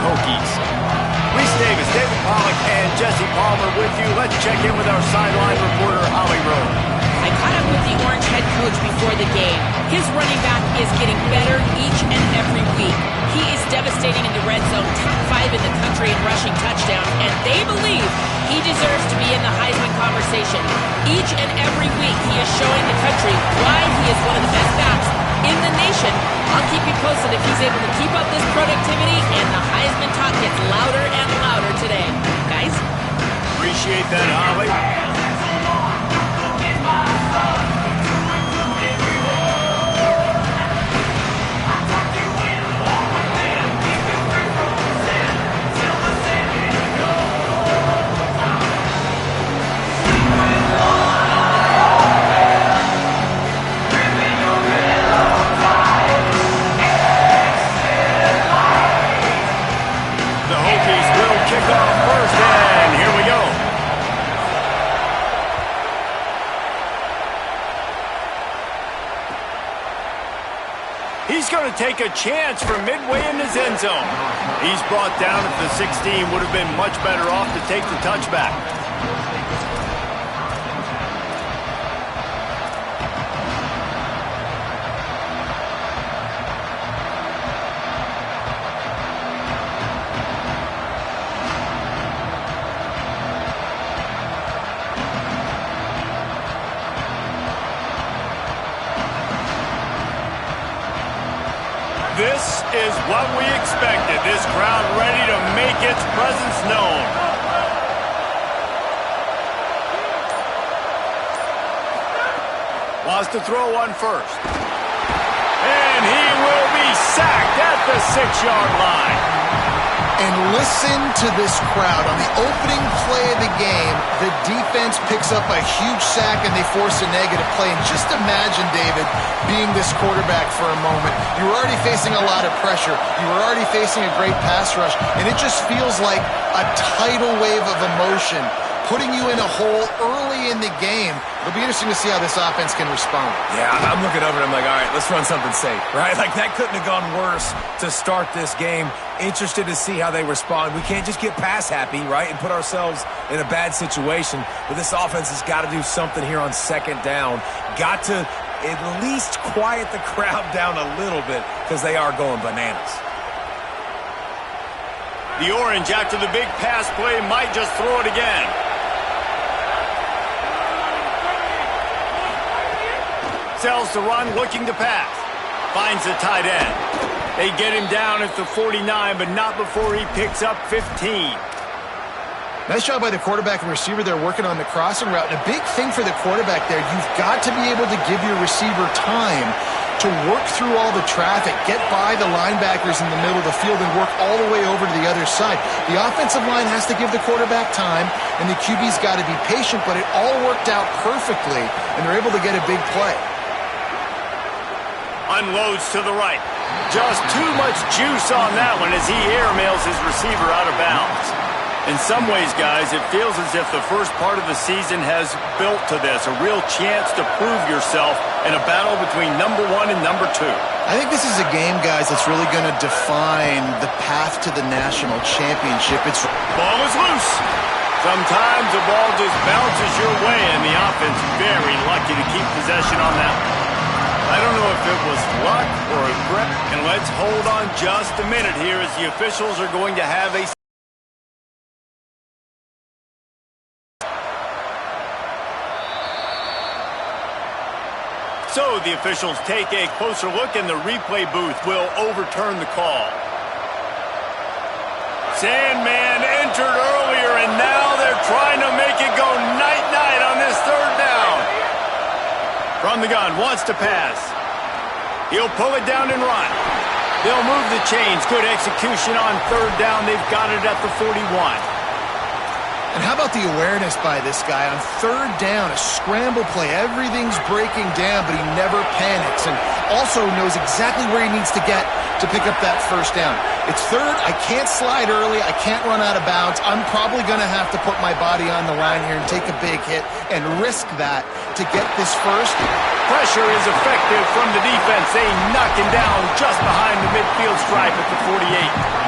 Hokies. Reese Davis, David Pollack, and Jesse Palmer with you. Let's check in with our sideline reporter, Holly Rowe. I caught up with the Orange head coach before the game. His running back is getting better each and every week. He is devastating in the red zone, top 5 in the country in rushing touchdowns, and they believe he deserves to be in the Heisman conversation. Each and every week, he is showing the country why he is one of the best backs in the nation. I'll keep you posted if he's able to keep up this productivity, and the Heisman talk gets louder and louder today. Guys? Appreciate that, Holly. He's going to take a chance from midway in his end zone. He's brought down at the 16. Would have been much better off to take the touchback. This is what we expected. This crowd ready to make its presence known. Wants to throw on first. And he will be sacked at the 6-yard line. And listen to this crowd. On the opening play of the game, the defense picks up a huge sack and they force a negative play. And just imagine, David, being this quarterback for a moment. You were already facing a lot of pressure. You were already facing a great pass rush. And it just feels like a tidal wave of emotion putting you in a hole early in the game. It'll be interesting to see how this offense can respond. Yeah, I'm looking over and I'm like, all right, let's run something safe, right? Like, that couldn't have gone worse to start this game. Interested to see how they respond. We can't just get pass happy, right, and put ourselves in a bad situation. But this offense has got to do something here on second down. Got to at least quiet the crowd down a little bit because they are going bananas. The Orange, after the big pass play, might just throw it again. Sells to run, looking to pass. Finds the tight end. They get him down at the 49, but not before he picks up 15. Nice job by the quarterback and receiver there working on the crossing route. And a big thing for the quarterback there, you've got to be able to give your receiver time to work through all the traffic, get by the linebackers in the middle of the field, and work all the way over to the other side. The offensive line has to give the quarterback time, and the QB's got to be patient, but it all worked out perfectly, and they're able to get a big play. Unloads to the right. Just too much juice on that one as he airmails his receiver out of bounds. In some ways, guys, it feels as if the first part of the season has built to this, a real chance to prove yourself in a battle between number 1 and number 2. I think this is a game, guys, that's really going to define the path to the national championship. Ball is loose. Sometimes the ball just bounces your way, and the offense very lucky to keep possession on that one. I don't know if it was luck or a grip, and let's hold on just a minute here as the officials are going to have a... So the officials take a closer look, and the replay booth will overturn the call. Sandman entered earlier, and now they're trying to make it go night-night on this third down. From the gun, wants to pass. He'll pull it down and run. They'll move the chains. Good execution on third down. They've got it at the 41. And how about the awareness by this guy on third down, a scramble play. Everything's breaking down, but he never panics and also knows exactly where he needs to get to pick up that first down. It's third. I can't slide early. I can't run out of bounds. I'm probably going to have to put my body on the line here and take a big hit and risk that to get this first. Pressure is effective from the defense. They knock him down just behind the midfield stripe at the 48.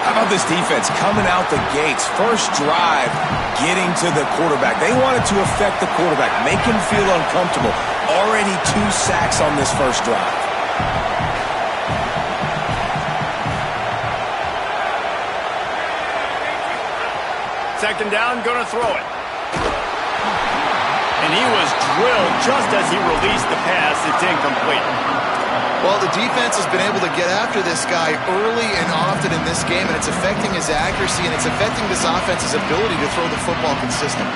How about this defense coming out the gates, first drive, getting to the quarterback. They wanted to affect the quarterback, make him feel uncomfortable. Already 2 sacks on this first drive. Second down, going to throw it. And he was drilled just as he released the pass. It's incomplete. Well, the defense has been able to get after this guy early and often in this game, and it's affecting his accuracy, and it's affecting this offense's ability to throw the football consistently.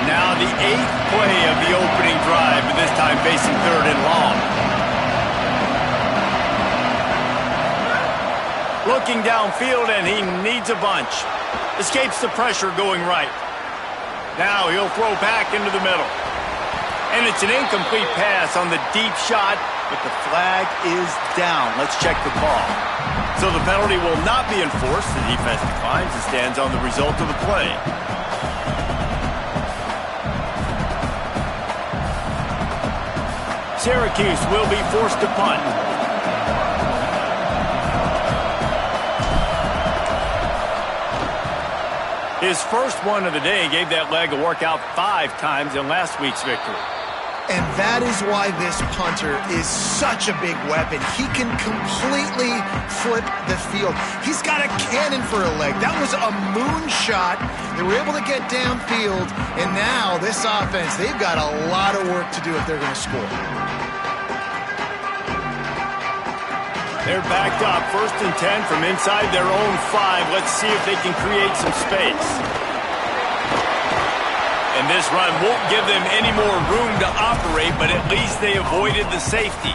Now the 8th play of the opening drive, but this time facing 3rd and long. Looking downfield, and he needs a bunch. Escapes the pressure going right. Now he'll throw back into the middle. And it's an incomplete pass on the deep shot, but the flag is down. Let's check the call. So the penalty will not be enforced. The defense declines and stands on the result of the play. Syracuse will be forced to punt. His first one of the day gave that leg a workout 5 times in last week's victory. And that is why this punter is such a big weapon. He can completely flip the field. He's got a cannon for a leg. That was a moonshot. They were able to get downfield, and now this offense, they've got a lot of work to do if they're going to score. They're backed up, 1st and 10 from inside their own 5. Let's see if they can create some space. And this run won't give them any more room to operate, but at least they avoided the safety.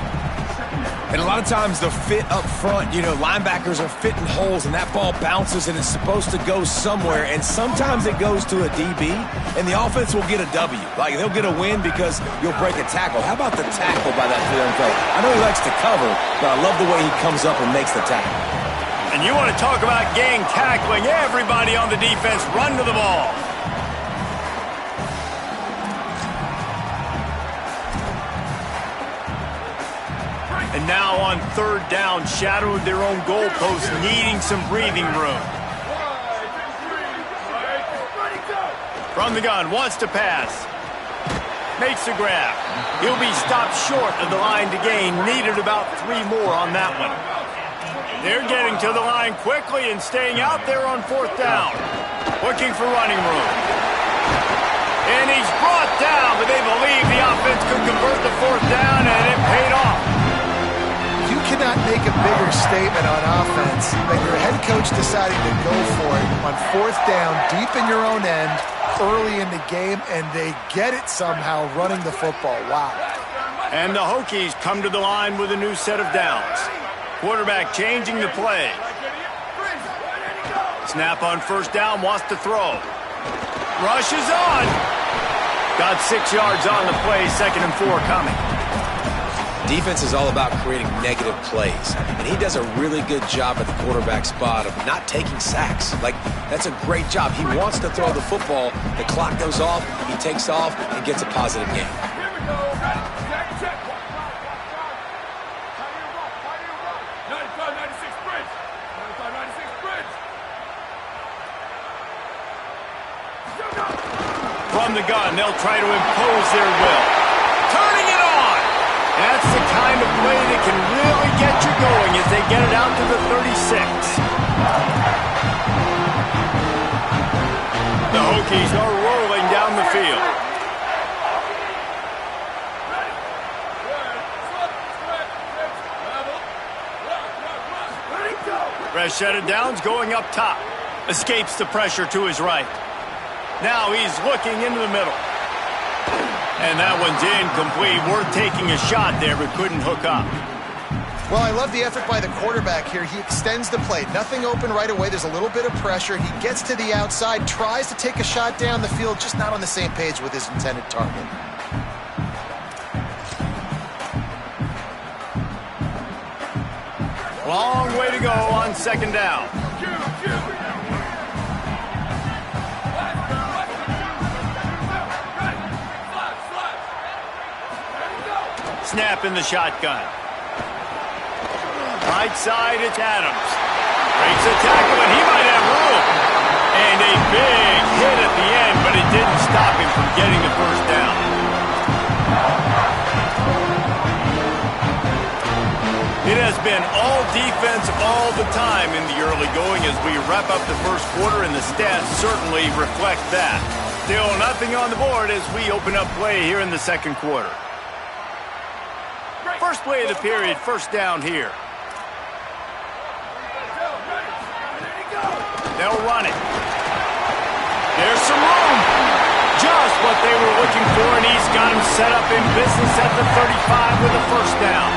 And a lot of times the fit up front, you know, linebackers are fitting holes and that ball bounces and it's supposed to go somewhere. And sometimes it goes to a DB and the offense will get a W. Like they'll get a win because you'll break a tackle. How about the tackle by that field player? I know he likes to cover, but I love the way he comes up and makes the tackle. And you want to talk about gang tackling. Everybody on the defense run to the ball. And now on 3rd down, shadowed their own goalpost, needing some breathing room. From the gun, wants to pass. Makes the grab. He'll be stopped short of the line to gain. Needed about 3 more on that one. They're getting to the line quickly and staying out there on 4th down. Looking for running room. And he's brought down, but they believe the offense could convert the 4th down, and it paid off. You cannot make a bigger statement on offense than your head coach deciding to go for it on 4th down, deep in your own end, early in the game, and they get it somehow running the football. Wow. And the Hokies come to the line with a new set of downs. Quarterback changing the play. Snap on 1st down, wants to throw. Rushes on. Got 6 yards on the play, 2nd and 4 coming. Defense is all about creating negative plays, and he does a really good job at the quarterback spot of not taking sacks. Like, that's a great job. He wants to throw the football. The clock goes off, he takes off, and gets a positive gain. From the gun, they'll try to impose their will. Turning it on! That's the kind of play that can really get you going as they get it out to the 36. The Hokies are rolling down the field. Rashad Downs going up top. Escapes the pressure to his right. Now he's looking into the middle. And that one's incomplete. Worth taking a shot there, but couldn't hook up. Well, I love the effort by the quarterback here. He extends the play. Nothing open right away. There's a little bit of pressure. He gets to the outside, tries to take a shot down the field, just not on the same page with his intended target. Long way to go on 2nd down. Snap in the shotgun. Right side, it's Adams. Breaks a tackle, and he might have room. And a big hit at the end, but it didn't stop him from getting the first down. It has been all defense all the time in the early going as we wrap up the first quarter, and the stats certainly reflect that. Still nothing on the board as we open up play here in the second quarter. First play of the period, first down here. They'll run it. There's some room. Just what they were looking for, and he's got him set up in business at the 35 with a first down.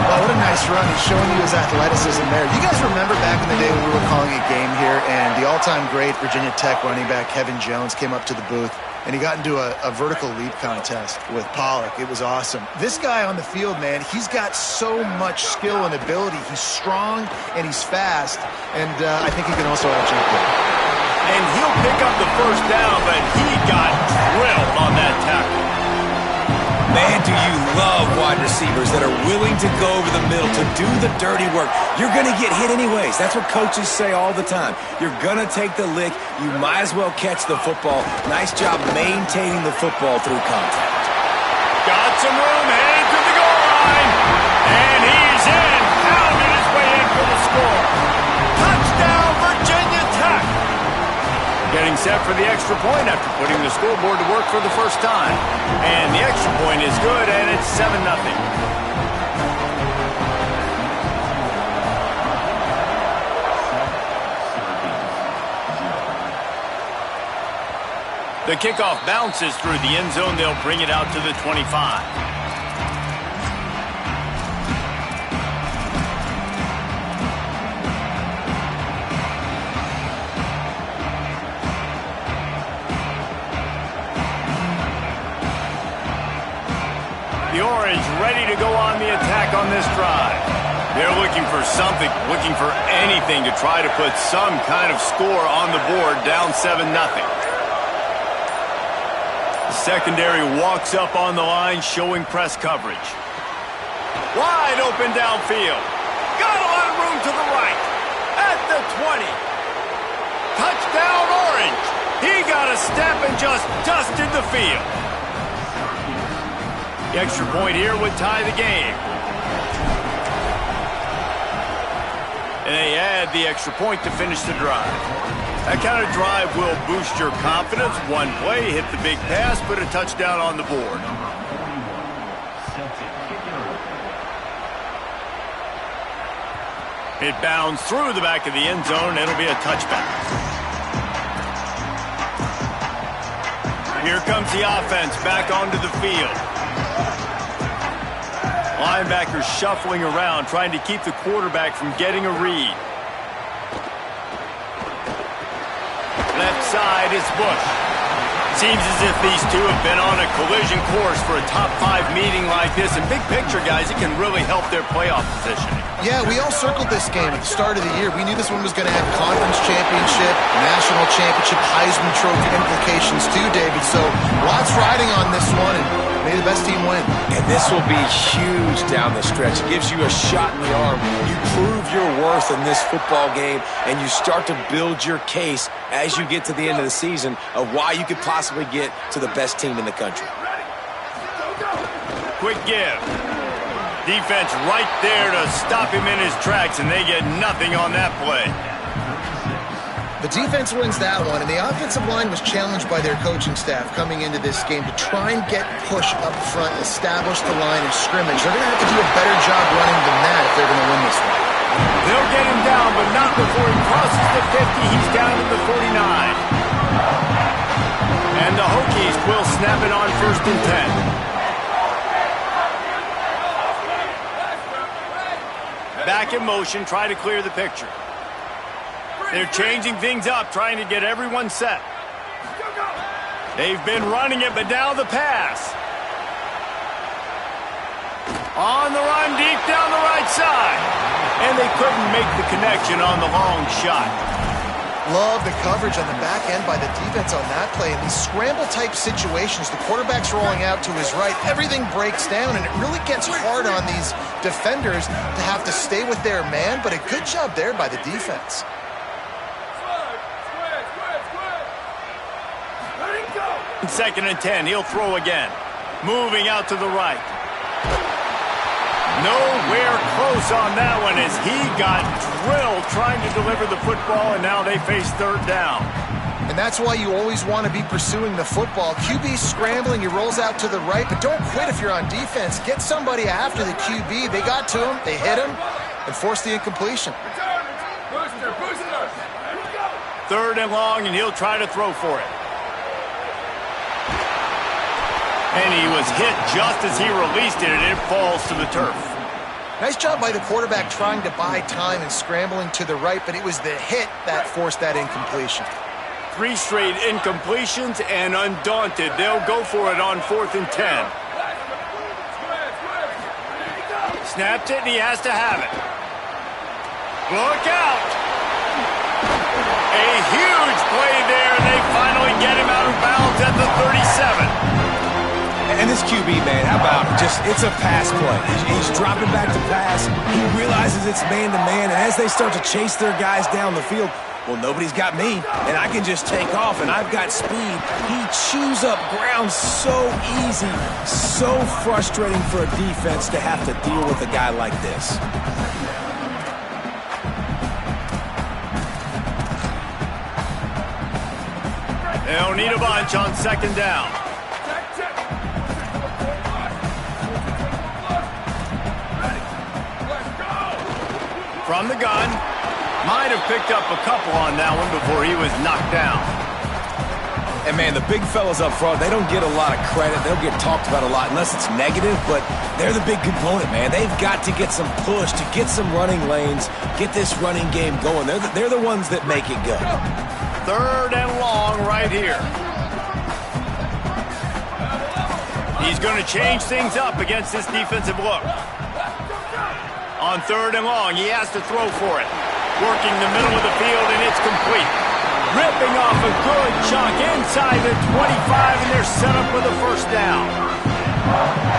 Wow, what a nice run. He's showing you his athleticism there. You guys remember back in the day when we were calling a game here, and the all-time great Virginia Tech running back Kevin Jones came up to the booth, and he got into a vertical leap contest with Pollock. It was awesome. This guy on the field, man, he's got so much skill and ability. He's strong, and he's fast, and I think he can also out-jump it. And he'll pick up the first down, but he got drilled on that tackle. Man, do you love wide receivers that are willing to go over the middle to do the dirty work. You're going to get hit anyways. That's what coaches say all the time. You're going to take the lick. You might as well catch the football. Nice job maintaining the football through contact. Got some room, heading to the goal line. And he's in. Pounded his way in for the score. Touchdown, Virginia Tech. Getting set for the extra point after putting the scoreboard to work for the first time. And the extra point is good, and it's 7-0. The kickoff bounces through the end zone. They'll bring it out to the 25. The Orange ready to go on the attack on this drive. They're looking for something, looking for anything to try to put some kind of score on the board, down 7-0. The secondary walks up on the line, showing press coverage. Wide open downfield. Got a lot of room to the right. At the 20. Touchdown, Orange. He got a step and just dusted the field. The extra point here would tie the game. And they add the extra point to finish the drive. That kind of drive will boost your confidence. One play, hit the big pass, put a touchdown on the board. It bounds through the back of the end zone, and it'll be a touchback. Here comes the offense back onto the field. Linebackers shuffling around, trying to keep the quarterback from getting a read. Left side is Bush. Seems as if these two have been on a collision course for a top 5 meeting like this. And big picture, guys, it can really help their playoff positioning. Yeah, we all circled this game at the start of the year. We knew this one was going to have conference championship, national championship, Heisman Trophy implications too, David. So lots riding on this one, and may the best team win. And this will be huge down the stretch. It gives you a shot in the arm. You prove your worth in this football game, and you start to build your case as you get to the end of the season of why you could possibly get to the best team in the country. Quick give. Defense right there to stop him in his tracks, and they get nothing on that play. The defense wins that one, and the offensive line was challenged by their coaching staff coming into this game to try and get push up front, establish the line of scrimmage. They're going to have to do a better job running than that if they're going to win this one. They'll get him down, but not before he crosses the 50. He's down to the 49. And the Hokies will snap it on 1st and 10. Back in motion, try to clear the picture. They're changing things up, trying to get everyone set. They've been running it, but now the pass. On the run, deep down the right side. And they couldn't make the connection on the long shot. Love the coverage on the back end by the defense on that play. In these scramble-type situations, the quarterback's rolling out to his right. Everything breaks down, and it really gets hard on these defenders to have to stay with their man, but a good job there by the defense. Second and 10, he'll throw again. Moving out to the right. Nowhere close on that one as he got drilled trying to deliver the football, and now they face third down. And that's why you always want to be pursuing the football. QB scrambling, he rolls out to the right, but don't quit if you're on defense. Get somebody after the QB. They got to him, they hit him, and forced the incompletion. Third and long, and he'll try to throw for it. And he was hit just as he released it, and it falls to the turf. Nice job by the quarterback trying to buy time and scrambling to the right, but it was the hit that forced that incompletion. 3 straight incompletions, and undaunted, they'll go for it on 4th and 10. Snapped it, and he has to have it. Look out! A huge play there, and they finally get him out of bounds at the 37. And this QB, man, how about it? It's a pass play. He's dropping back to pass. He realizes it's man-to-man, and as they start to chase their guys down the field, well, nobody's got me, and I can just take off, and I've got speed. He chews up ground so easy, so frustrating for a defense to have to deal with a guy like this. They'll need a bunch on second down. From the gun, might have picked up a couple on that one before he was knocked down. And, man, the big fellas up front, they don't get a lot of credit. They'll get talked about a lot unless it's negative, but they're the big component, man. They've got to get some push, to get some running lanes, get this running game going. They're the ones that make it go. Third and long right here. He's going to change things up against this defensive look. On third and long, he has to throw for it. Working the middle of the field, and it's complete. Ripping off a good chunk inside the 25, and they're set up for the first down.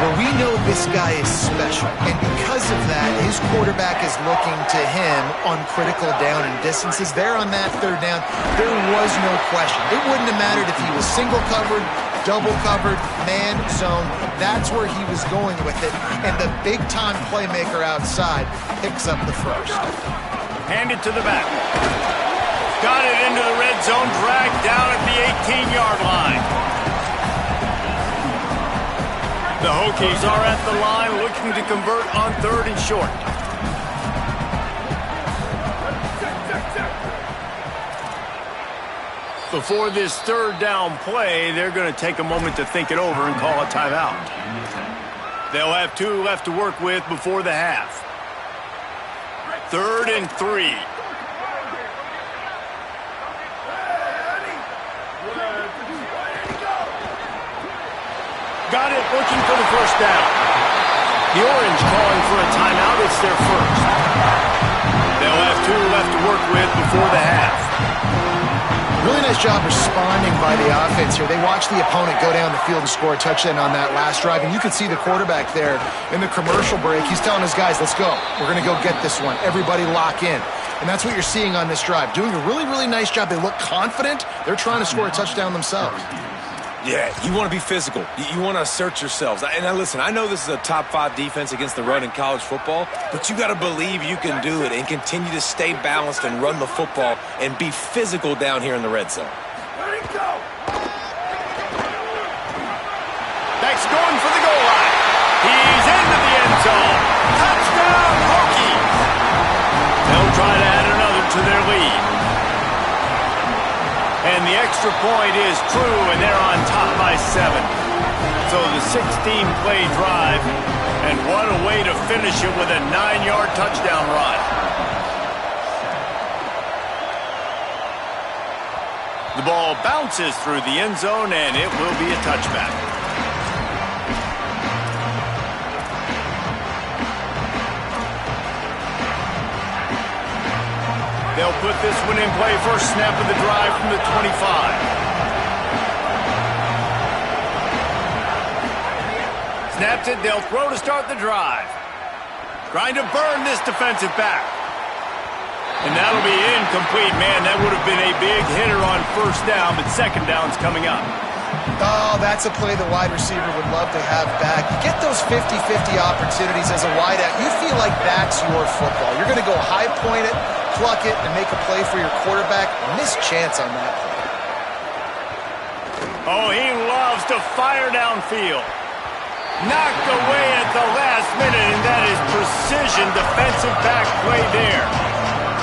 Well, we know this guy is special, and because of that, his quarterback is looking to him on critical down and distances. There on that third down, there was no question. It wouldn't have mattered if he was single covered, double covered, man, zone. That's where he was going with it, and the big-time playmaker outside picks up the first. Handed to the back. Got it into the red zone, dragged down at the 18-yard line. The Hokies are at the line looking to convert on third and short. Before this third down play, they're going to take a moment to think it over and call a timeout. They'll have 2 left to work with before the half. 3rd and 3. Got it, looking for the first down. The Orange calling for a timeout. It's their first. They'll have 2 left to work with before the half. Really nice job responding by the offense here. They watched the opponent go down the field and score a touchdown on that last drive, and you could see the quarterback there in the commercial break. He's telling his guys, let's go. We're going to go get this one. Everybody lock in. And that's what you're seeing on this drive. Doing a really, really nice job. They look confident. They're trying to score a touchdown themselves. Yeah, you want to be physical. You want to assert yourselves. And now listen, I know this is a top 5 defense against the run in college football, but you got to believe you can do it and continue to stay balanced and run the football and be physical down here in the red zone. That's going for the goal line. He's into the end zone. Touchdown, Hokies. They'll try to add another to their lead. And the extra point is true, and they're on top by 7. So the 16-play drive, and what a way to finish it with a 9-yard touchdown run. The ball bounces through the end zone, and it will be a touchback. They'll put this one in play. First snap of the drive from the 25. Snaps it. They'll throw to start the drive. Trying to burn this defensive back. And that'll be incomplete. Man, that would have been a big hitter on first down, but second down's coming up. Oh, that's a play the wide receiver would love to have back. You get those 50-50 opportunities as a wideout. You feel like that's your football. You're going to go high point it, pluck it, and make a play for your quarterback. Miss chance on that play. Oh, he loves to fire downfield. Knocked away at the last minute, and that is precision defensive back play there.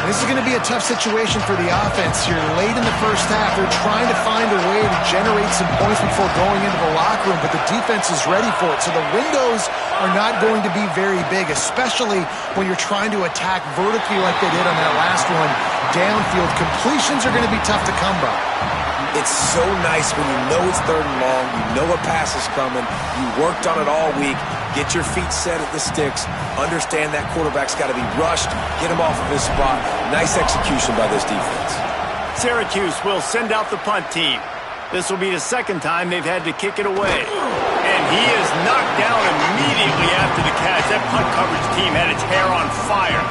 This is going to be a tough situation for the offense here. Late in the first half, they're trying to find a way to generate some points before going into the locker room, but the defense is ready for it. So the windows are not going to be very big, especially when you're trying to attack vertically like they did on that last one. Downfield completions are going to be tough to come by. It's so nice when you know it's third and long, you know a pass is coming, you worked on it all week, get your feet set at the sticks, understand that quarterback's got to be rushed, get him off of his spot. Nice execution by this defense. Syracuse will send out the punt team. This will be the second time they've had to kick it away. And he is knocked down immediately after the catch. That punt coverage team had its hair on fire.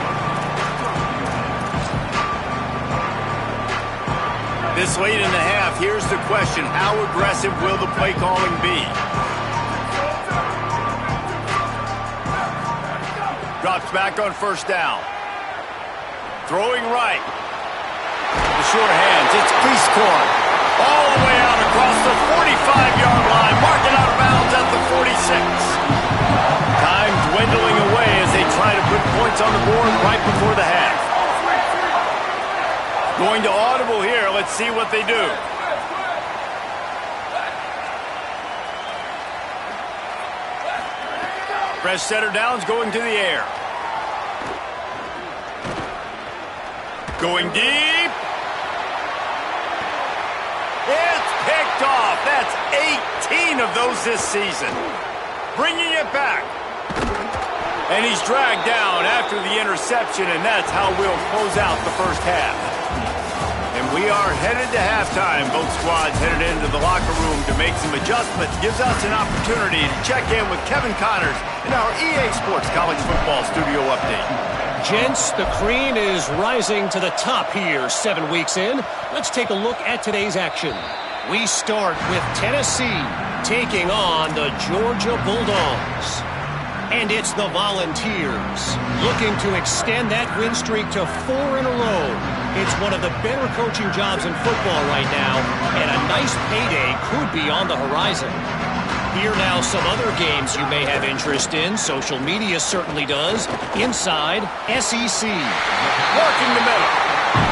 This late in the half, here's the question. How aggressive will the play calling be? Drops back on first down. Throwing right. The short hands. It's Cleescorn. All the way out across the 45-yard line. Marking out of bounds at the 46. Time dwindling away as they try to put points on the board right before the half. Going to audible here. Let's see what they do. Fresh setter downs going to the air. Going deep. It's picked off. That's 18 of those this season. Bringing it back. And he's dragged down after the interception, and that's how we'll close out the first half. And we are headed to halftime. Both squads headed into the locker room to make some adjustments. Gives us an opportunity to check in with Kevin Connors in our EA Sports College Football Studio Update. Gents, the cream is rising to the top here 7 weeks in. Let's take a look at today's action. We start with Tennessee taking on the Georgia Bulldogs. And it's the Volunteers looking to extend that win streak to 4 in a row. It's one of the better coaching jobs in football right now, and a nice payday could be on the horizon. Here now some other games you may have interest in. Social media certainly does. Inside SEC. Working the middle.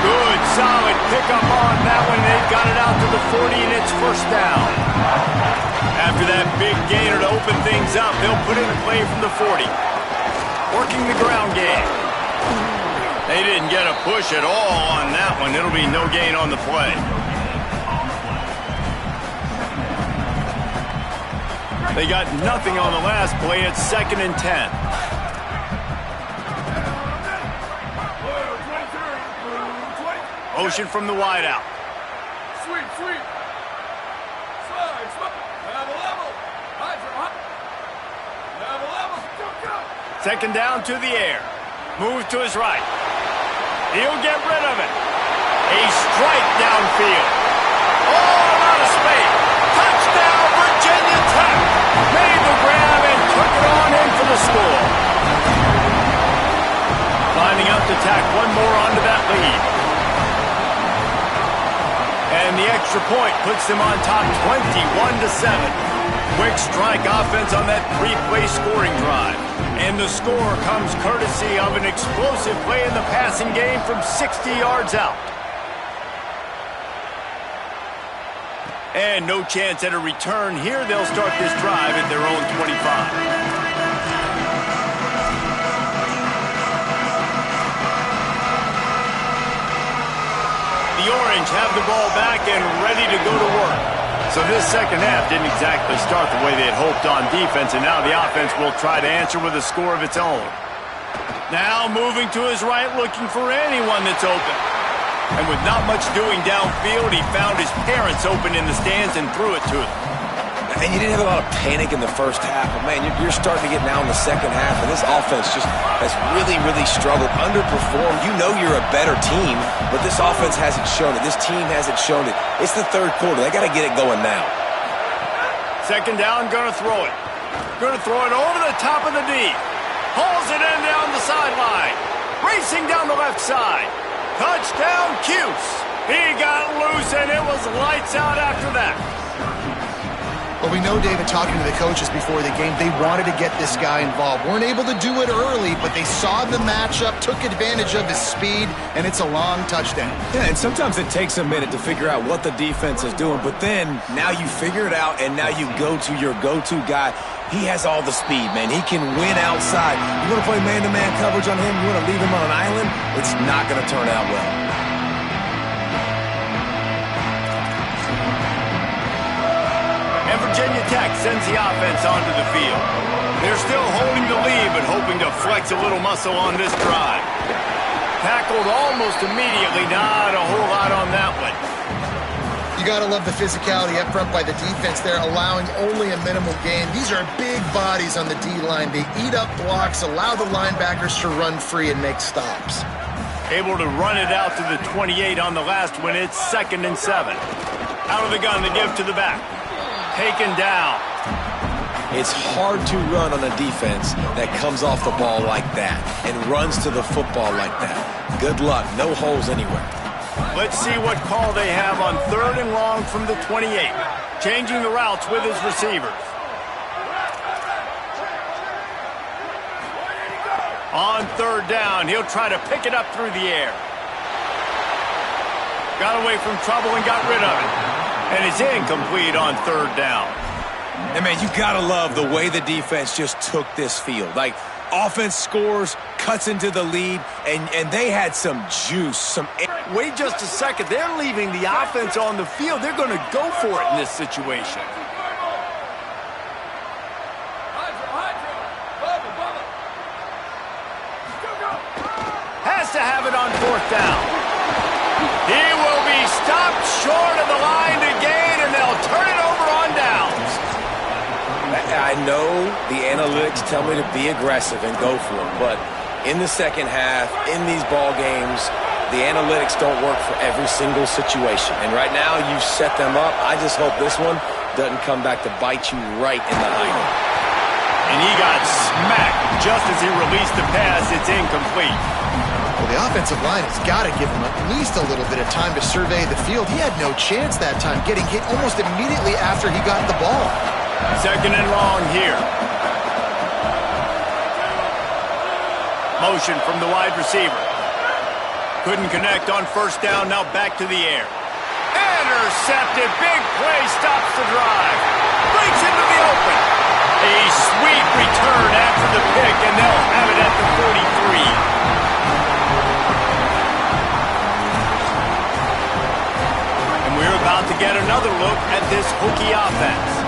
Good, solid pickup on that one. They've got it out to the 40, and it's first down. After that big gainer to open things up, they'll put it in play from the 40. Working the ground game. They didn't get a push at all on that one. It'll be no gain on the play. They got nothing on the last play. It's 2nd and 10. Motion from the wideout. Sweep. Slide. Have a level. Have a level. Go. Second down to the air. Moves to his right. He'll get rid of it. A strike downfield. All out of space. Touchdown, Virginia Tech. Made the grab and took it on in for the score. Lining up to tack one more onto that lead. And the extra point puts them on top 21-7. Quick strike offense on that 3-play scoring drive. And the score comes courtesy of an explosive play in the passing game from 60 yards out. And no chance at a return here. They'll start this drive at their own 25. The Orange have the ball back and ready to go to work. So this second half didn't exactly start the way they had hoped on defense, and now the offense will try to answer with a score of its own. Now moving to his right, looking for anyone that's open. And with not much doing downfield, he found his parents open in the stands and threw it to them. And you didn't have a lot of panic in the first half, but man, you're starting to get now in the second half, and this offense just has really, really struggled, underperformed. You know you're a better team, but this offense hasn't shown it. This team hasn't shown it. It's the third quarter. They got to get it going now. Second down, gonna throw it. Gonna throw it over the top of the D. Hauls it in down the sideline. Racing down the left side. Touchdown, Cuse. He got loose, and it was lights out after that. Well, we know, David, talking to the coaches before the game, they wanted to get this guy involved. Weren't able to do it early, but they saw the matchup, took advantage of his speed, and it's a long touchdown. Yeah, and sometimes it takes a minute to figure out what the defense is doing, but then now you figure it out, and now you go to your go-to guy. He has all the speed, man. He can win outside. You want to play man-to-man coverage on him? You want to leave him on an island? It's not going to turn out well. And Virginia Tech sends the offense onto the field. They're still holding the lead, but hoping to flex a little muscle on this drive. Tackled almost immediately. Not a whole lot on that one. You got to love the physicality up front by the defense there, allowing only a minimal gain. These are big bodies on the D-line. They eat up blocks, allow the linebackers to run free and make stops. Able to run it out to the 28 on the last one. It's 2nd and 7. Out of the gun, they give to the back. Taken down. It's hard to run on a defense that comes off the ball like that and runs to the football like that. Good luck. No holes anywhere. Let's see what call they have on 3rd and long from the 28. Changing the routes with his receivers. On 3rd down, he'll try to pick it up through the air. Got away from trouble and got rid of it. And it's incomplete on 3rd down. And, man, you got to love the way the defense just took this field. Like, offense scores, cuts into the lead, and they had some juice. Wait just a second. They're leaving the offense on the field. They're going to go for it in this situation. Has to have it on 4th down. He will be stopped short of the line to gain, and they'll turn it over on downs. I know the analytics tell me to be aggressive and go for it, but in the second half, in these ball games, the analytics don't work for every single situation. And right now, you've set them up. I just hope this one doesn't come back to bite you right in the eye. And he got smacked just as he released the pass. It's incomplete. Well, the offensive line has got to give him at least a little bit of time to survey the field. He had no chance that time, getting hit almost immediately after he got the ball. 2nd and long here. Motion from the wide receiver. Couldn't connect on 1st down, now back to the air. Intercepted, big play, stops the drive. Breaks into the open. A sweet return after the pick, and they'll have it at the 43. And we're about to get another look at this Hokie offense.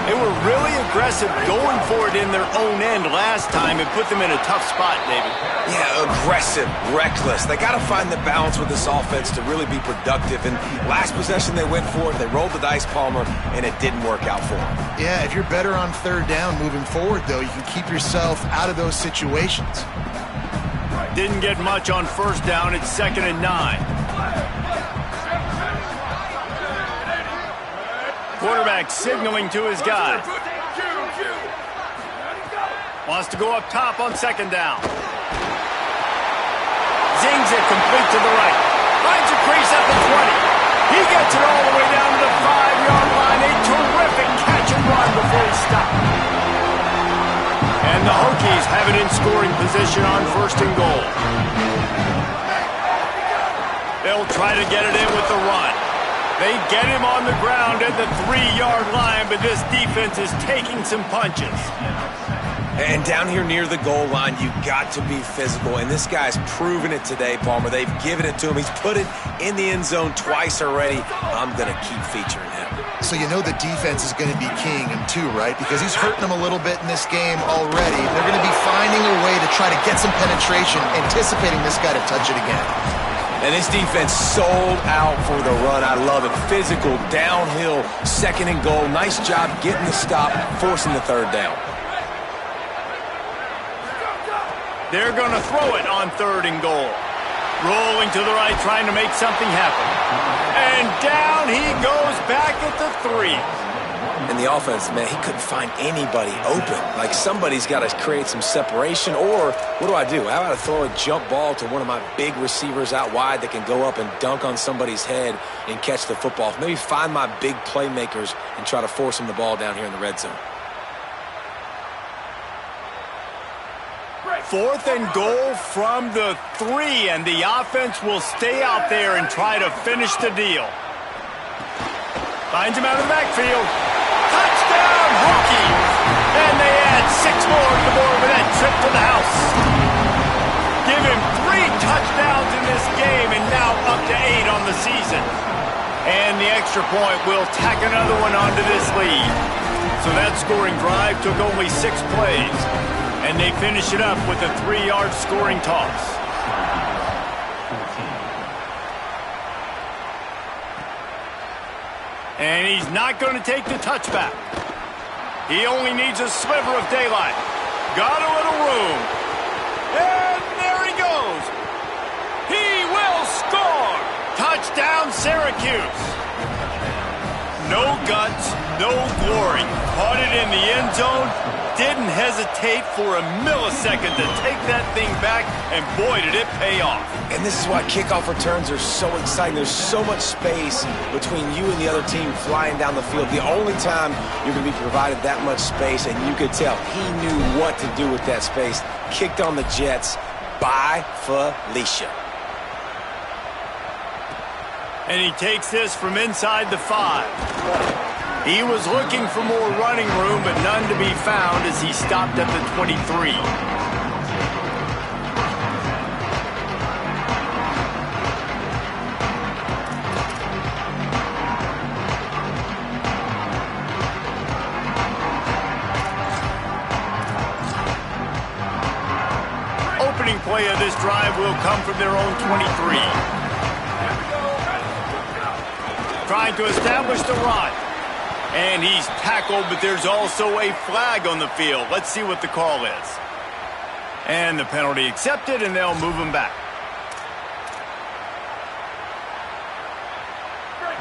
They were really aggressive going for it in their own end last time and put them in a tough spot, David. Yeah, aggressive, reckless. They got to find the balance with this offense to really be productive. And last possession they went for it, they rolled the dice, Palmer, and it didn't work out for them. Yeah, if you're better on 3rd down moving forward, though, you can keep yourself out of those situations. Didn't get much on 1st down. It's 2nd and 9. Quarterback signaling to his guy. Wants to go up top on 2nd down. Zings it complete to the right. Finds a crease at the 20. He gets it all the way down to the 5-yard line. A terrific catch and run before he stopped. And the Hokies have it in scoring position on 1st and goal. They'll try to get it in with the run. They get him on the ground at the 3-yard line, but this defense is taking some punches. And down here near the goal line, you got to be physical. And this guy's proven it today, Palmer. They've given it to him. He's put it in the end zone twice already. I'm going to keep featuring him. So you know the defense is going to be keying him too, right? Because he's hurting them a little bit in this game already. They're going to be finding a way to try to get some penetration, anticipating this guy to touch it again. And this defense sold out for the run. I love it. Physical, downhill, second and goal. Nice job getting the stop, forcing the third down. They're going to throw it on third and goal. Rolling to the right, trying to make something happen. And down he goes back at the 3. And the offense, man, he couldn't find anybody open. Like, somebody's got to create some separation. Or what do I do? How about I throw a jump ball to one of my big receivers out wide that can go up and dunk on somebody's head and catch the football? Maybe find my big playmakers and try to force them the ball down here in the red zone. 4th and goal from the 3, and the offense will stay out there and try to finish the deal. Finds him out of the backfield. Touchdown, Hokies! And they add 6 more to the board with that trip to the house. Give him 3 touchdowns in this game, and now up to 8 on the season. And the extra point will tack another one onto this lead. So that scoring drive took only 6 plays. And they finish it up with a 3-yard scoring toss. And he's not going to take the touchback. He only needs a sliver of daylight. Got a little room. And there he goes. He will score. Touchdown, Syracuse. No guts, no glory. Caught it in the end zone. Didn't hesitate for a millisecond to take that thing back, and boy, did it pay off. And this is why kickoff returns are so exciting. There's so much space between you and the other team flying down the field. The only time you're going to be provided that much space, and you could tell he knew what to do with that space. Kicked on the Jets. By Felicia. And he takes this from inside the 5. He was looking for more running room, but none to be found as he stopped at the 23. Opening play of this drive will come from their own 23. Trying to establish the run. And he's tackled, but there's also a flag on the field. Let's see what the call is. And the penalty accepted, and they'll move him back.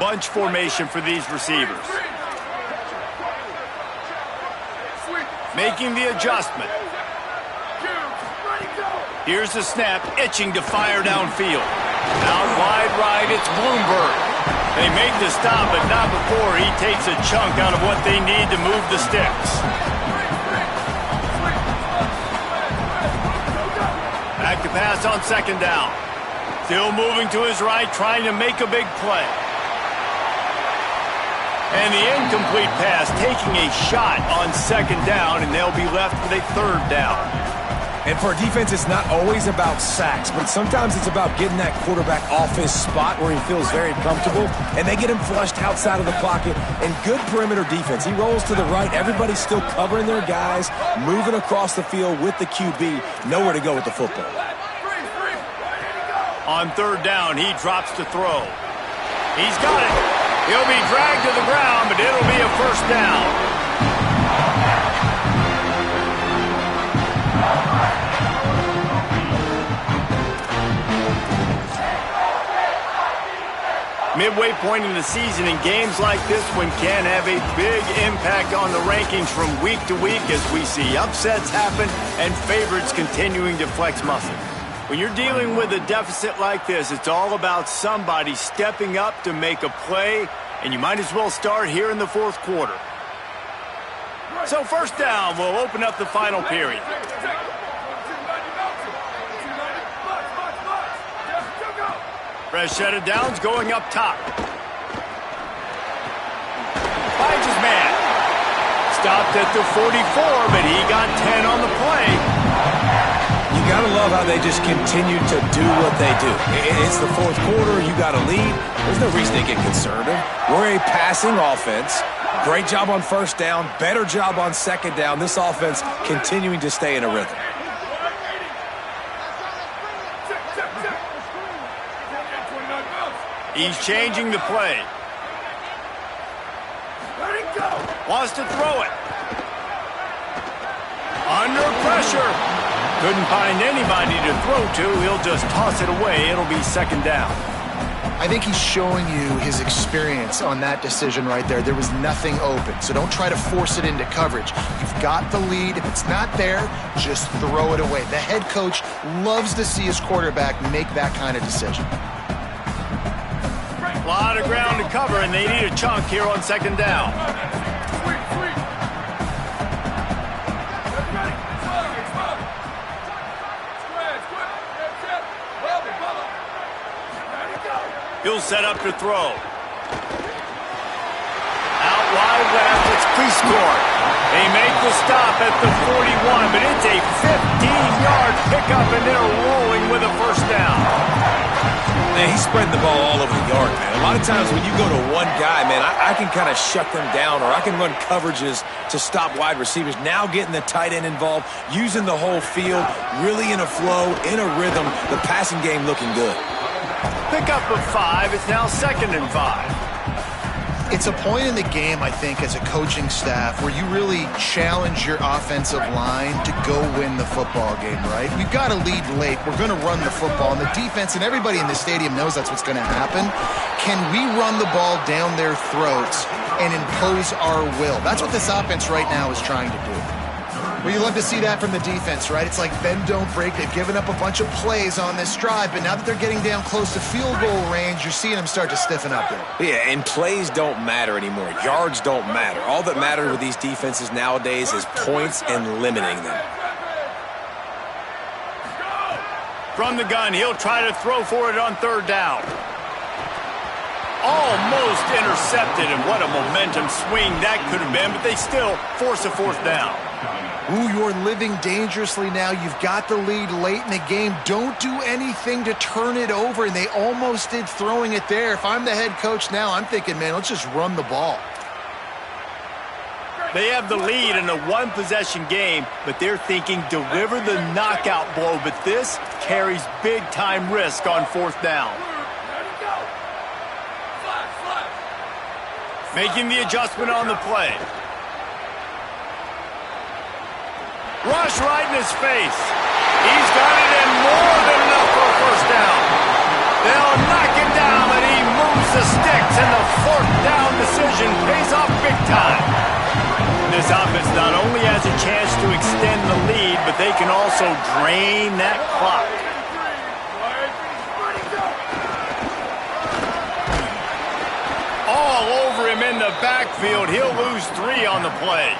Bunch formation for these receivers. Making the adjustment. Here's the snap, itching to fire downfield. Out wide right, it's Bloomberg. They make the stop, but not before he takes a chunk out of what they need to move the sticks. Back to pass on 2nd down. Still moving to his right, trying to make a big play. And the incomplete pass, taking a shot on 2nd down, and they'll be left with a 3rd down. And for a defense, it's not always about sacks, but sometimes it's about getting that quarterback off his spot where he feels very comfortable, and they get him flushed outside of the pocket. And good perimeter defense. He rolls to the right. Everybody's still covering their guys, moving across the field with the QB. Nowhere to go with the football. On 3rd down, he drops to throw. He's got it. He'll be dragged to the ground, but it'll be a 1st down. Midway point in the season, in games like this one can have a big impact on the rankings from week to week as we see upsets happen and favorites continuing to flex muscle. When you're dealing with a deficit like this, it's all about somebody stepping up to make a play, and you might as well start here in the 4th quarter. So 1st down will open up the final period. Fresh set of downs going up top. Finds his man. Stopped at the 44, but he got 10 on the play. You got to love how they just continue to do what they do. It's the 4th quarter. You got a lead. There's no reason to get conservative. We're a passing offense. Great job on 1st down. Better job on 2nd down. This offense continuing to stay in a rhythm. He's changing the play. Let it go. Wants to throw it. Under pressure. Couldn't find anybody to throw to. He'll just toss it away. It'll be second down. I think he's showing you his experience on that decision right there. There was nothing open, so don't try to force it into coverage. You've got the lead. If it's not there, just throw it away. The head coach loves to see his quarterback make that kind of decision. A lot of ground to cover, and they need a chunk here on second down. Sweep, sweep. Get ready. Square. Square. Get. Bubble, bubble. Let it go. He'll set up to throw. Out wide left, it's Prescore. They make the stop at the 41, but it's a 15-yard pickup, and they're rolling with a first down. Man, he's spreading the ball all over the yard, man. A lot of times when you go to one guy, man, I can kind of shut them down, or I can run coverages to stop wide receivers. Now getting the tight end involved, using the whole field, really in a flow, in a rhythm, the passing game looking good. Pickup of 5. It's now 2nd and 5. It's a point in the game, I think, as a coaching staff where you really challenge your offensive line to go win the football game, right? We've got to lead late. We're going to run the football. And the defense and everybody in the stadium knows that's what's going to happen. Can we run the ball down their throats and impose our will? That's what this offense right now is trying to do. Well, you love to see that from the defense, right? It's like bend, don't break. They've given up a bunch of plays on this drive, but now that they're getting down close to field goal range, you're seeing them start to stiffen up there. Yeah, and plays don't matter anymore. Yards don't matter. All that matters with these defenses nowadays is points and limiting them. From the gun, he'll try to throw for it on 3rd down. Almost intercepted, and what a momentum swing that could have been, but they still force a 4th down. Ooh, you're living dangerously now. You've got the lead late in the game. Don't do anything to turn it over, and they almost did throwing it there. If I'm the head coach now, I'm thinking, man, let's just run the ball. They have the lead in a one-possession game, but they're thinking deliver the knockout blow, but this carries big-time risk on 4th down. Let it go. Flash. Making the adjustment on the play. Rush right in his face. He's got it in more than enough for a first down. They'll knock him down, and he moves the sticks, and the 4th down decision pays off big time. This offense not only has a chance to extend the lead, but they can also drain that clock. All over him in the backfield. He'll lose 3 on the play.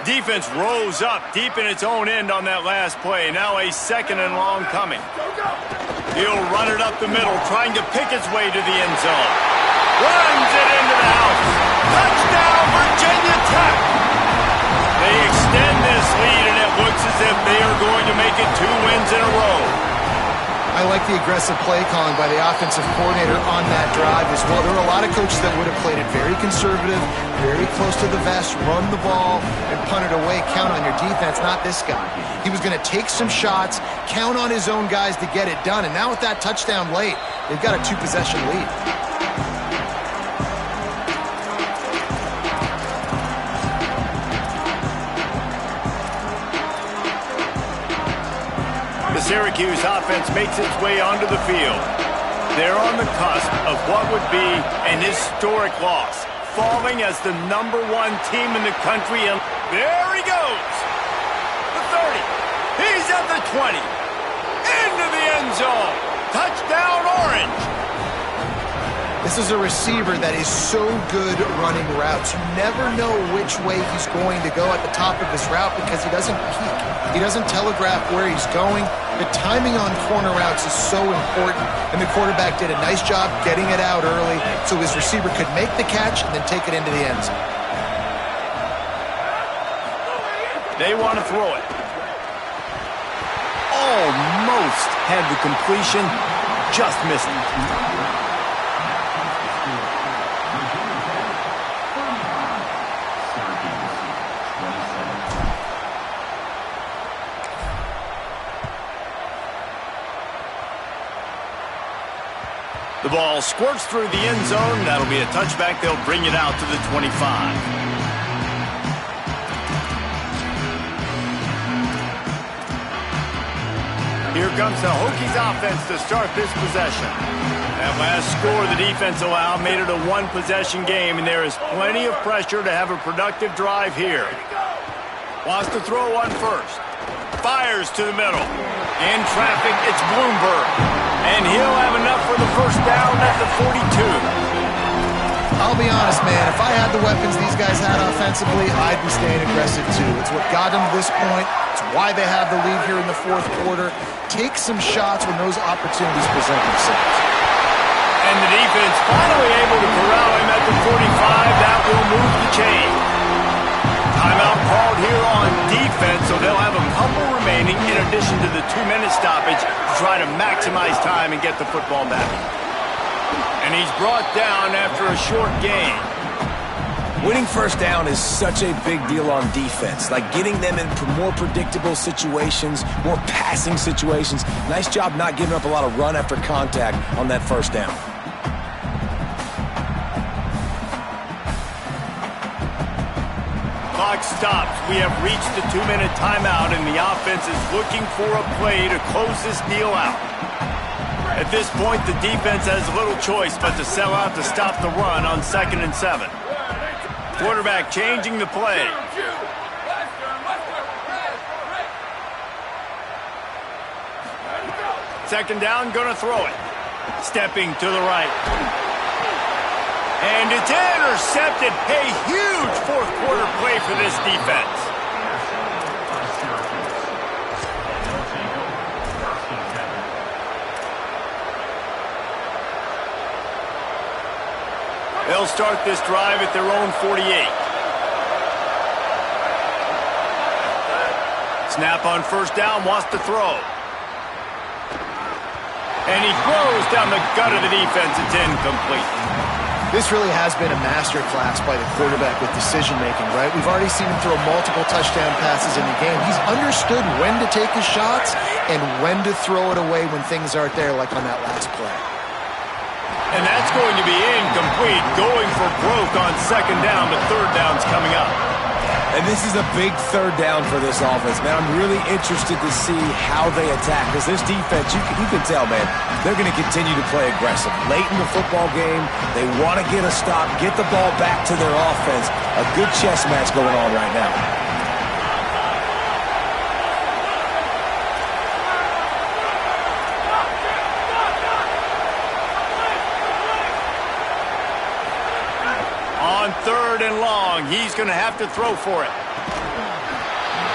Defense rose up deep in its own end on that last play. Now a 2nd and long coming. He'll run it up the middle, trying to pick its way to the end zone. Runs it into the house. Touchdown, Virginia Tech! They extend this lead, and it looks as if they are going to make it 2 wins in a row. I like the aggressive play calling by the offensive coordinator on that drive as well. There are a lot of coaches that would have played it very conservative, very close to the vest, run the ball, and punt it away. Count on your defense, not this guy. He was going to take some shots, count on his own guys to get it done. And now with that touchdown late, they've got a 2-possession lead. Syracuse offense makes its way onto the field. They're on the cusp of what would be an historic loss, falling as the #1 team in the country. And there he goes. The 30. He's at the 20. Into the end zone. Touchdown, Orange. This is a receiver that is so good running routes. You never know which way he's going to go at the top of his route because he doesn't peek. He doesn't telegraph where he's going. The timing on corner routes is so important, and the quarterback did a nice job getting it out early so his receiver could make the catch and then take it into the end zone. They want to throw it. Almost had the completion, just missed it. The ball squirts through the end zone. That'll be a touchback. They'll bring it out to the 25. Here comes the Hokies offense to start this possession. That last score the defense allowed made it a one-possession game, and there is plenty of pressure to have a productive drive here. Wants to throw one first. Fires to the middle. In traffic, it's Bloomberg. And he'll have enough for the first down at the 42. I'll be honest, man. If I had the weapons these guys had offensively, I'd be staying aggressive too. It's what got them to this point. It's why they have the lead here in the fourth quarter. Take some shots when those opportunities present themselves. And the defense finally able to corral him at the 45. That will move the chain. Timeout called here on defense, so they'll have a couple remaining in addition to the 2-minute stoppage to try to maximize time and get the football back. And he's brought down after a short gain. Winning first down is such a big deal on defense. Like getting them into more predictable situations, more passing situations. Nice job not giving up a lot of run after contact on that first down. Clock stops. We have reached the 2-minute timeout, and the offense is looking for a play to close this deal out. At this point, the defense has little choice but to sell out to stop the run on 2nd and 7. Quarterback changing the play. Second down, gonna throw it. Stepping to the right. And it's intercepted. A huge fourth quarter play for this defense. They'll start this drive at their own 48. Snap on first down, wants to throw. And he throws down the gut of the defense. It's incomplete. This really has been a master class by the quarterback with decision-making, right? We've already seen him throw multiple touchdown passes in the game. He's understood when to take his shots and when to throw it away when things aren't there, like on that last play. And that's going to be incomplete. Going for broke on second down, but third down's coming up. And this is a big third down for this offense, man. I'm really interested to see how they attack. Because this defense, you can tell, man, they're going to continue to play aggressive. Late in the football game, they want to get a stop, get the ball back to their offense. A good chess match going on right now. On third and long, he's going to have to throw for it.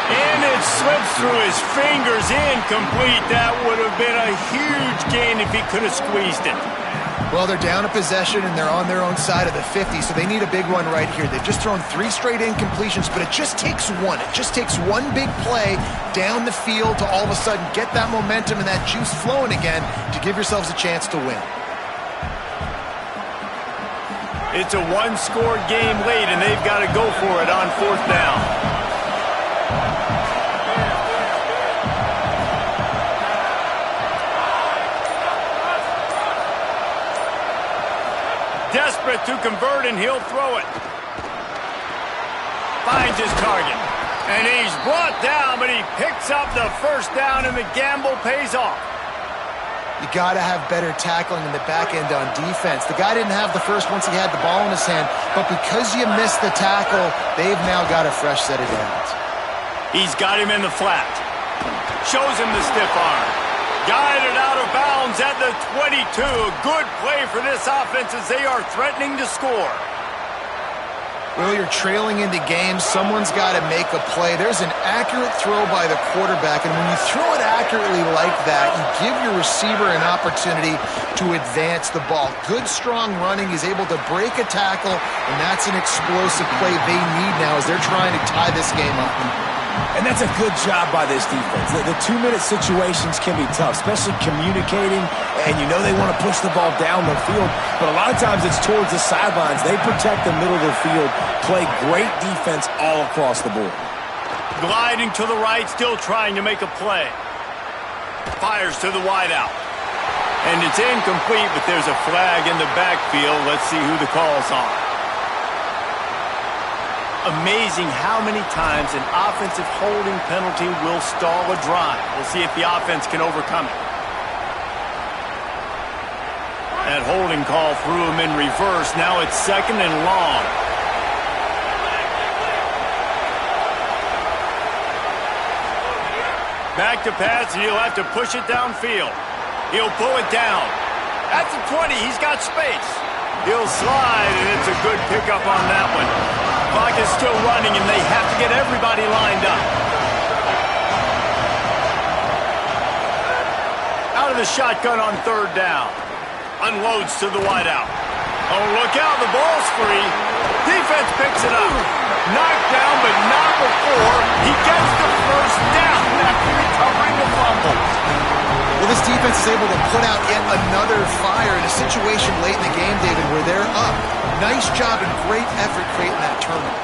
And it slips through his fingers, incomplete. That would have been a huge gain if he could have squeezed it. Well, they're down a possession, and they're on their own side of the 50, so they need a big one right here. They've just thrown 3 straight incompletions, but it just takes one. It just takes one big play down the field to all of a sudden get that momentum and that juice flowing again to give yourselves a chance to win. It's a one-score game late, and they've got to go for it on fourth down. Desperate to convert, and he'll throw it. Finds his target. And he's brought down, but he picks up the first down, and the gamble pays off. You got to have better tackling in the back end on defense. The guy didn't have the first once he had the ball in his hand, but because you missed the tackle, they've now got a fresh set of downs. He's got him in the flat. Shows him the stiff arm. Guided out of bounds at the 22. A good play for this offense as they are threatening to score. Well, you're trailing into games. Someone's got to make a play. There's an accurate throw by the quarterback, and when you throw it accurately like that, you give your receiver an opportunity to advance the ball. Good, strong running. He's able to break a tackle, and that's an explosive play they need now as they're trying to tie this game up. And that's a good job by this defense. The 2-minute situations can be tough, especially communicating, and you know they want to push the ball down the field, but a lot of times it's towards the sidelines. They protect the middle of the field, play great defense all across the board. Gliding to the right, still trying to make a play. Fires to the wideout. And it's incomplete, but there's a flag in the backfield. Let's see who the call's on. Amazing how many times an offensive holding penalty will stall a drive. We'll see if the offense can overcome it. That holding call threw him in reverse. Now it's 2nd and long. Back to pass, and he'll have to push it downfield. He'll pull it down. At the 20, he's got space. He'll slide, and it's a good pickup on that one. Clock is still running, and they have to get everybody lined up. Out of the shotgun on 3rd down. Unloads to the wideout. Oh, look out, the ball's free. Defense picks it up. Knocked down, but not before he gets the 1st down after recovering the fumble. Well, this defense is able to put out yet another fire in a situation late in the game, David, where they're up. Nice job and great effort creating that turnover.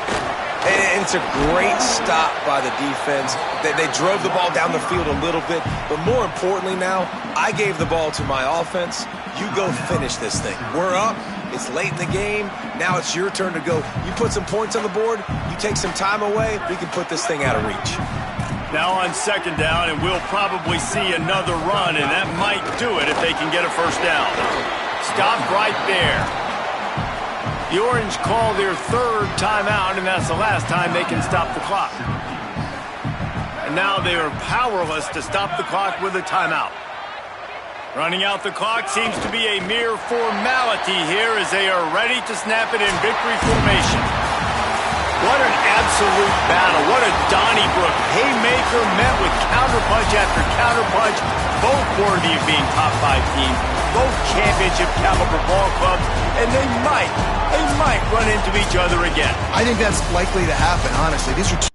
And it's a great stop by the defense. They drove the ball down the field a little bit, but more importantly now, I gave the ball to my offense. You go finish this thing. We're up. It's late in the game. Now it's your turn to go. You put some points on the board. You take some time away. We can put this thing out of reach. Now on 2nd down, and we'll probably see another run, and that might do it if they can get a 1st down. Stop right there. The Orange call their 3rd timeout, and that's the last time they can stop the clock. And now they are powerless to stop the clock with a timeout. Running out the clock seems to be a mere formality here as they are ready to snap it in victory formation. What an absolute battle. What a Donnybrook haymaker met with counterpunch after counterpunch. Both worthy of being top 5 teams. Both championship caliber ball clubs. And they might run into each other again. I think that's likely to happen, honestly. These are two